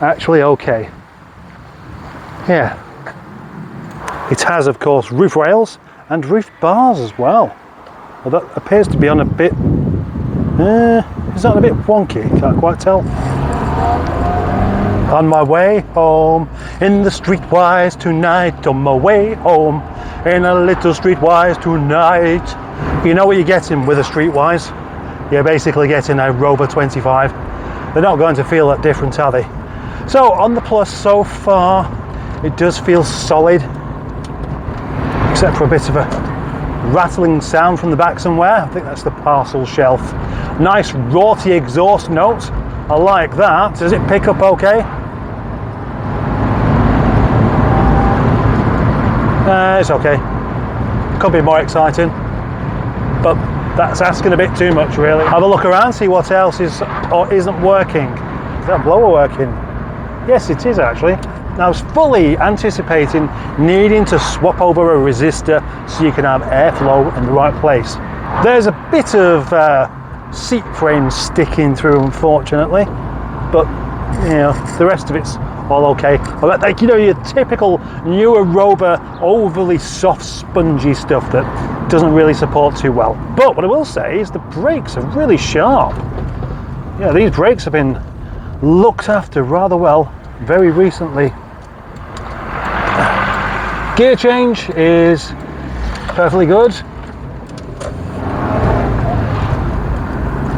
actually okay. Yeah. It has, of course, roof rails and roof bars as well. Well, that appears to be on a bit... is that a bit wonky? Can't quite tell. On my way home, in the Streetwise tonight, on my way home, in a little Streetwise tonight. You know what you're getting with a Streetwise? You're basically getting a Rover 25. They're not going to feel that different, are they? So, on the plus so far, it does feel solid, except for a bit of a rattling sound from the back somewhere. I think that's the parcel shelf. Nice raughty exhaust note. I like that. Does it pick up okay? It's okay. Could be more exciting, but that's asking a bit too much, really. Have a look around, see what else is or isn't working. Is that blower working? Yes, it is actually. I was fully anticipating needing to swap over a resistor so you can have airflow in the right place. There's a bit of seat frame sticking through, unfortunately, but you know, the rest of it's all okay. Like, you know, your typical newer Rover overly soft spongy stuff that doesn't really support too well. But what I will say is the brakes are really sharp. Yeah, these brakes have been looked after rather well very recently. Gear change is perfectly good.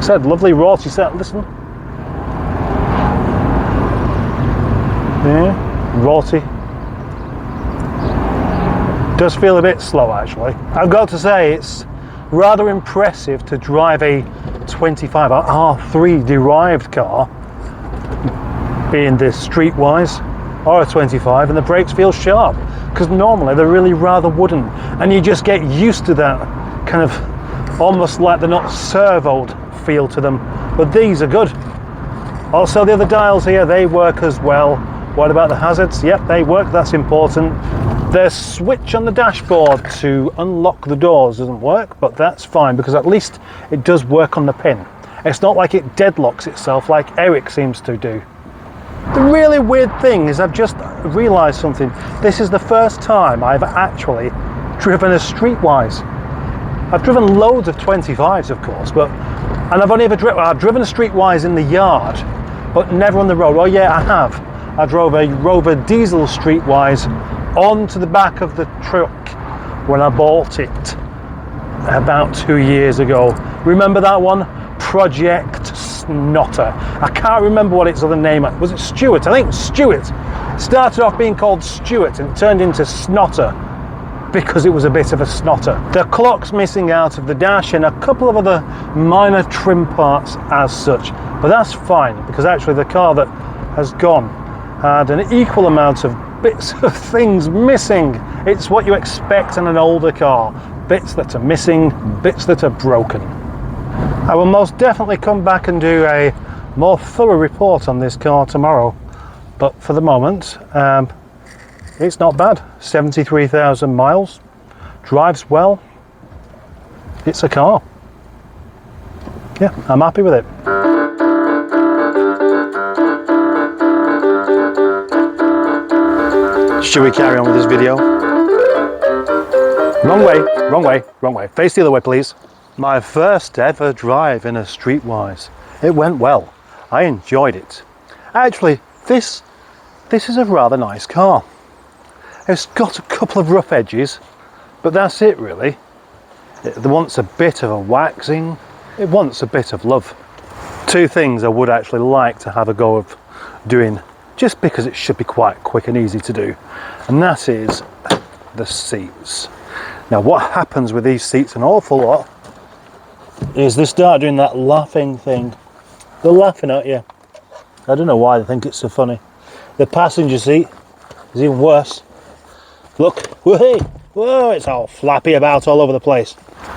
Said lovely raughty set. Listen. Yeah, raughty. Does feel a bit slow actually. I've got to say it's rather impressive to drive a 25 R3 derived car, being this Streetwise, or a 25, and the brakes feel sharp, because normally they're really rather wooden, and you just get used to that kind of almost like they're not servoed feel to them. But these are good. Also, the other dials here, they work as well. What about the hazards? Yep, they work, that's important. The switch on the dashboard to unlock the doors doesn't work, but that's fine, because at least it does work on the pin. It's not like it deadlocks itself like Eric seems to do. The really weird thing is I've just realised something. This is the first time I've actually driven a Streetwise. I've driven loads of 25s, of course, and I've only ever driven a Streetwise in the yard, but never on the road. Oh yeah, I have. I drove a Rover diesel Streetwise onto the back of the truck when I bought it about 2 years ago. Remember that one? Project Snotter. I can't remember what its other name was. It Stuart? I think it was Stuart. It started off being called Stuart and it turned into Snotter because it was a bit of a snotter. The clock's missing out of the dash and a couple of other minor trim parts as such, but that's fine because actually the car that has gone had an equal amount of bits of things missing. It's what you expect in an older car. Bits that are missing, bits that are broken. I will most definitely come back and do a more thorough report on this car tomorrow, but for the moment it's not bad. 73,000 miles, drives well, it's a car. Yeah, I'm happy with it. Should we carry on with this video? Wrong way, wrong way, wrong way. Face the other way, please. My first ever drive in a Streetwise. It went well. I enjoyed it. Actually, this is a rather nice car. It's got a couple of rough edges, but that's it really. It wants a bit of a waxing. It wants a bit of love. Two things I would actually like to have a go of doing, just because it should be quite quick and easy to do, and that is the seats. Now what happens with these seats an awful lot is they start doing that laughing thing. They're laughing at you. I don't know why they think it's so funny. The passenger seat is even worse. Look, whoa, it's all flappy about all over the place.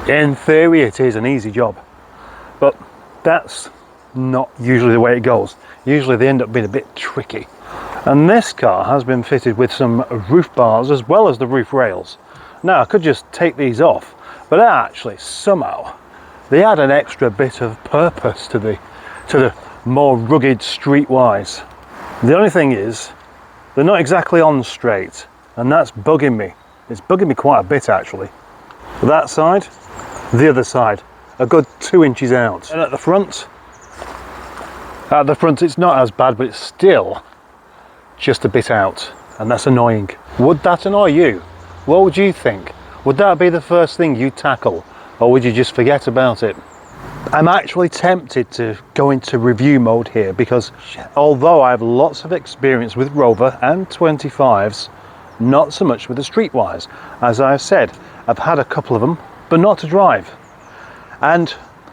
In theory it is an easy job, but that's not usually the way it goes. Usually they end up being a bit tricky. And this car has been fitted with some roof bars as well as the roof rails. Now I could just take these off, but actually somehow they add an extra bit of purpose to the more rugged Streetwise. The only thing is, they're not exactly on straight, and that's bugging me. It's bugging me quite a bit actually. That side, the other side, a good 2 inches out. And at the front it's not as bad, but it's still just a bit out, and that's annoying. Would that annoy you? What would you think? Would that be the first thing you tackle, or would you just forget about it? I'm actually tempted to go into review mode here, because although I have lots of experience with Rover and 25s, not so much with the Streetwise. As I've said, I've had a couple of them, but not to drive. And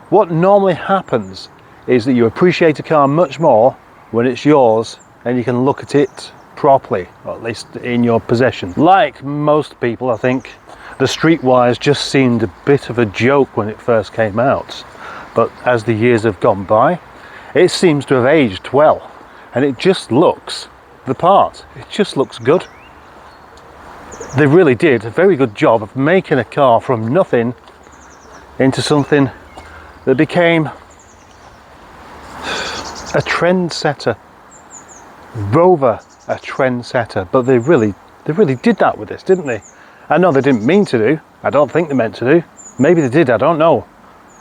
what normally happens is that you appreciate a car much more when it's yours and you can look at it properly, or at least in your possession. Like most people, I think, the Streetwise just seemed a bit of a joke when it first came out. But as the years have gone by, it seems to have aged well, and it just looks the part. It just looks good. They really did a very good job of making a car from nothing into something that became a trendsetter. Rover, a trendsetter. But they really did that with this, didn't they? I know they didn't mean to do. I don't think they meant to do. Maybe they did, I don't know.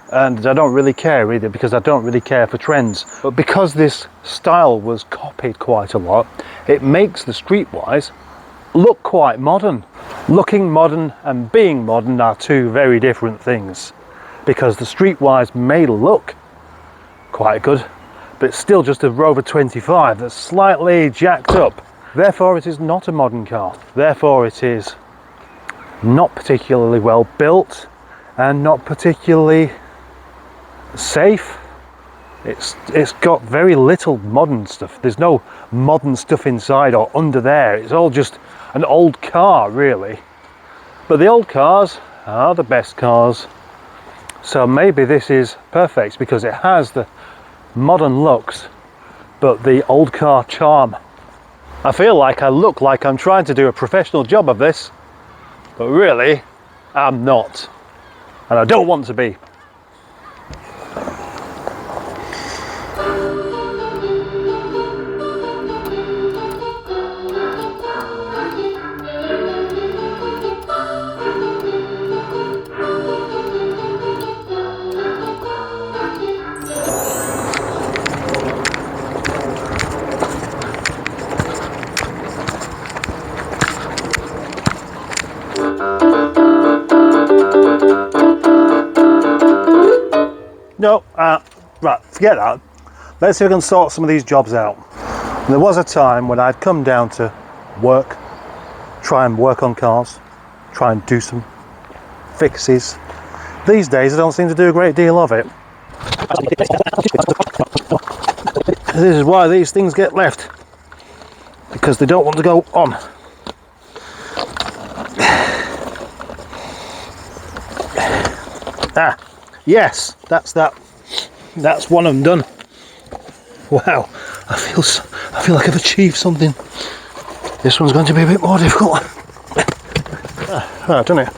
And I don't really care either, because I don't really care for trends. But because this style was copied quite a lot, it makes the Streetwise look quite modern. Looking modern and being modern are two very different things, because the Streetwise may look quite good, but it's still just a Rover 25 that's slightly jacked up. Therefore it is not a modern car. Therefore it is not particularly well built and not particularly safe. It's got very little modern stuff. There's no modern stuff inside or under there. It's all just an old car, really. But the old cars are the best cars. So maybe this is perfect, because it has the modern looks but the old car charm. I feel like I look like I'm trying to do a professional job of this, but really I'm not, and I don't want to be. No, right, forget that. Let's see if we can sort some of these jobs out. There was a time when I'd come down to work, try and work on cars, try and do some fixes. These days I don't seem to do a great deal of it. This is why these things get left, because they don't want to go on. Ah, yes, that's one of them done. Wow, I feel like I've achieved something. This one's going to be a bit more difficult. Right, done it.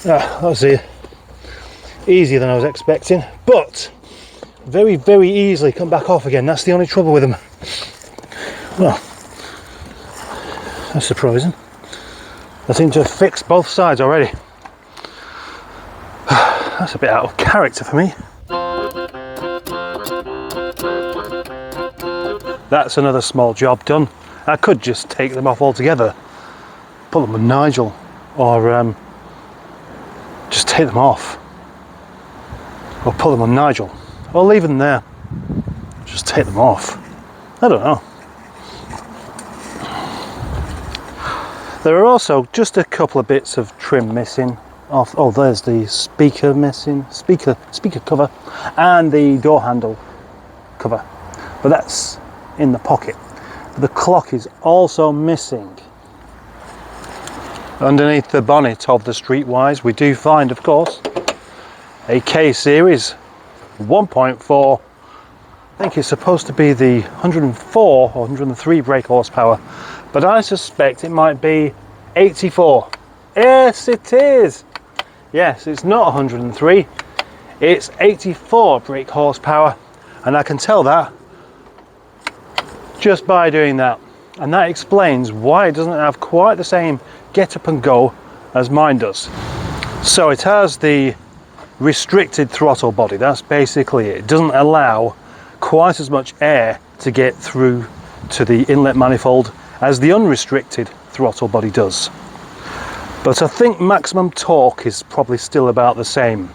That was easier than I was expecting, but very, very easily come back off again. That's the only trouble with them. Well, that's surprising. I seem to have fixed both sides already. That's a bit out of character for me. That's another small job done. I could just take them off altogether, put them with Nigel, or just take them off, or put them on Nigel, or leave them there. Just take them off. I don't know. There are also just a couple of bits of trim missing off. Oh, there's the speaker missing, speaker cover, and the door handle cover, but that's in the pocket. The clock is also missing. Underneath the bonnet of the Streetwise we do find, of course, a K-series 1.4. I think it's supposed to be the 104 or 103 brake horsepower, but I suspect it might be 84. Yes, it is. Yes, it's not 103, it's 84 brake horsepower, and I can tell that just by doing that. And that explains why it doesn't have quite the same get up and go as mine does. So it has the restricted throttle body, that's basically it. It doesn't allow quite as much air to get through to the inlet manifold as the unrestricted throttle body does. But I think maximum torque is probably still about the same.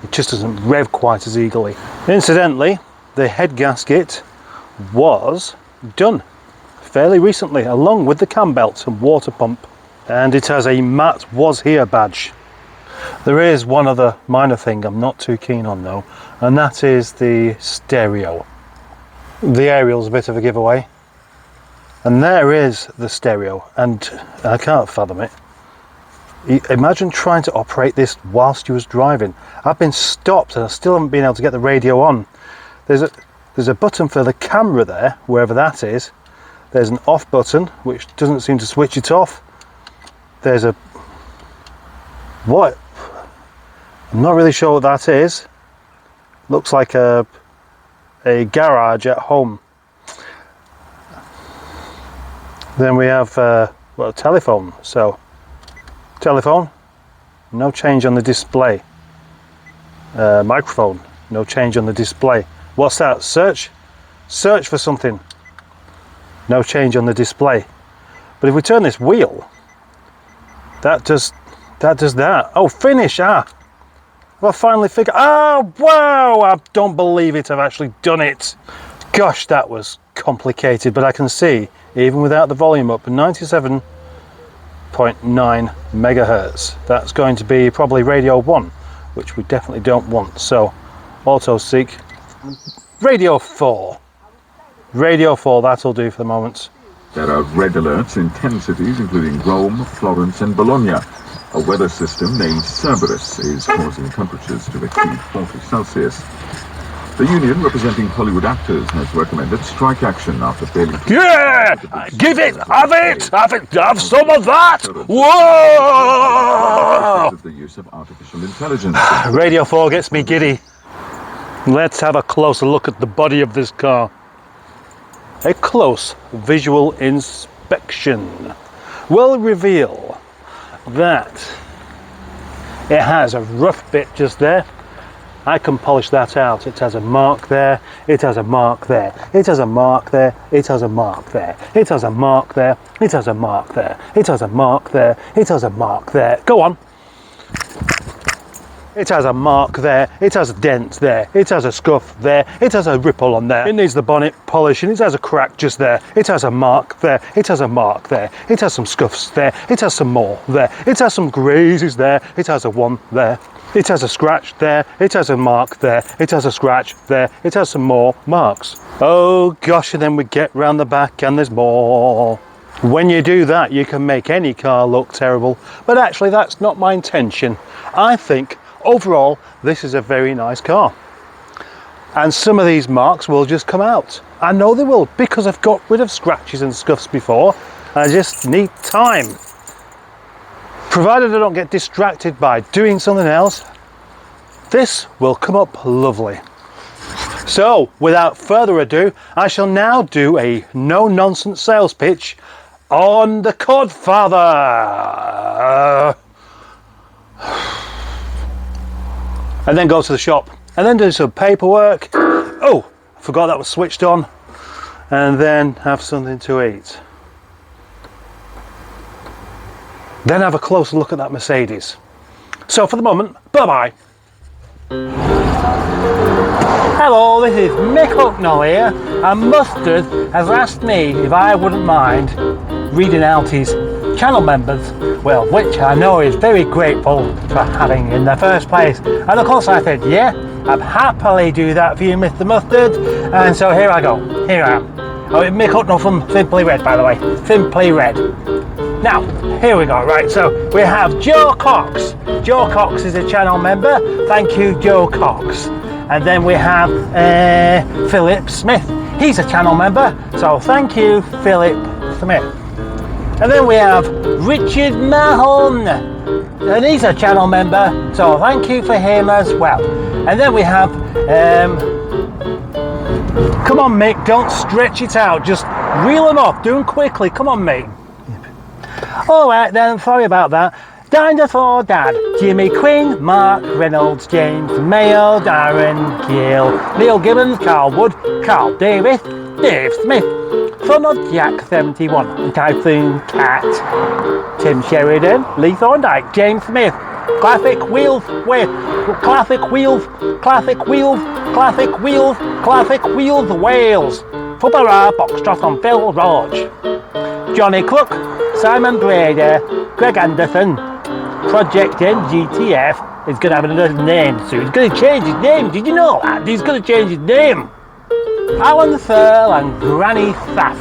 It just doesn't rev quite as eagerly. Incidentally, the head gasket was done fairly recently, along with the cam belt and water pump. And it has a Matt was here badge. There is one other minor thing I'm not too keen on though, and that is the stereo. The aerial's a bit of a giveaway. And there is the stereo, and I can't fathom it. Imagine trying to operate this whilst you was driving. I've been stopped and I still haven't been able to get the radio on. There's a button for the camera there, wherever that is. There's an off button, which doesn't seem to switch it off. There's a... what? I'm not really sure what that is. Looks like a garage at home. Then we have, well, a telephone. So, telephone, no change on the display. Microphone, no change on the display. What's that? Search for something, no change on the display. But if we turn this wheel, that does that. Oh, finish. Have I finally figured? Oh wow, I don't believe it, I've actually done it. Gosh, that was complicated, but I can see even without the volume up, 97.9 megahertz. That's going to be probably radio 1, which we definitely don't want. So auto seek radio 4. Radio 4, that'll do for the moment. There are red alerts in 10 cities, including Rome, Florence and Bologna. A weather system named Cerberus is causing temperatures to exceed 40 Celsius. The union representing Hollywood actors has recommended strike action after failing to... Yeah! Give it! Have it! Have some of that! Whoa! The use of artificial intelligence. Radio 4 gets me giddy. Let's have a closer look at the body of this car. A close visual inspection will reveal that it has a rough bit just there. I can polish that out. It has a mark there, it has a mark there, it has a mark there, it has a mark there, it has a mark there, it has a mark there, it has a mark there, it has a mark there. Go on. It has a mark there, it has a dent there, it has a scuff there, it has a ripple on there. It needs the bonnet polishing, it has a crack just there, it has a mark there, it has a mark there, it has some scuffs there, it has some more there, it has some grazes there, it has a one there. It has a scratch there, it has a mark there, it has a scratch there, it has some more marks. Oh gosh, and then we get round the back and there's more. When you do that, you can make any car look terrible, but actually that's not my intention. I think overall, this is a very nice car. And some of these marks will just come out. I know they will, because I've got rid of scratches and scuffs before, and I just need time. Provided I don't get distracted by doing something else, this will come up lovely. So, without further ado, I shall now do a no-nonsense sales pitch on the Codfather. And then go to the shop, and then do some paperwork. Oh, forgot that was switched on. And then have something to eat. Then have a closer look at that Mercedes. So for the moment, bye-bye. Hello, this is Mick Hucknall here, and Mustard has asked me if I wouldn't mind reading out his channel members, well, which I know he's very grateful for having in the first place. And of course I said, yeah, I'd happily do that for you, Mr. Mustard. And so here I go, here I am. Oh, Mick Hucknall from Simply Red, by the way, Simply Red. Now, here we go, right, so we have Joe Cox. Joe Cox is a channel member, thank you Joe Cox. And then we have Philip Smith, he's a channel member, so thank you Philip Smith. And then we have Richard Mahon, and he's a channel member, so thank you for him as well. And then we have, come on Mick, don't stretch it out, just Reel them off, do them quickly, come on mate. Alright then, sorry about that. Dinosaur Dad, Jimmy Quinn, Mark Reynolds, James Mayo, Darren Gill, Neil Gibbons, Carl Wood, Carl Davis, Dave Smith, son of Jack 71, and Typhoon Cat, Tim Sheridan, Lee Thorndike, James Smith, Classic Wheels, Classic Wheels, Classic Wheels, Classic Wheels, Classic Wheels, Wales, Fubara, Foxtrot on Phil Roach, Johnny Cook, Simon Brady, Greg Anderson, Project NGTF is going to have another name soon. He's going to change his name. Did you know that? He's going to change his name. Alan Searle and Granny Faff.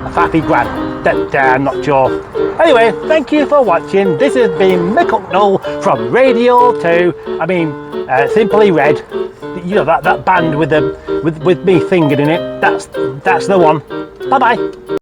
A Faffy Gran. That I'm not sure. Anyway, thank you for watching. This has been Mick Hucknall from Radio 2. I mean, Simply Red. You know that band with me singing in it. That's the one. Bye bye.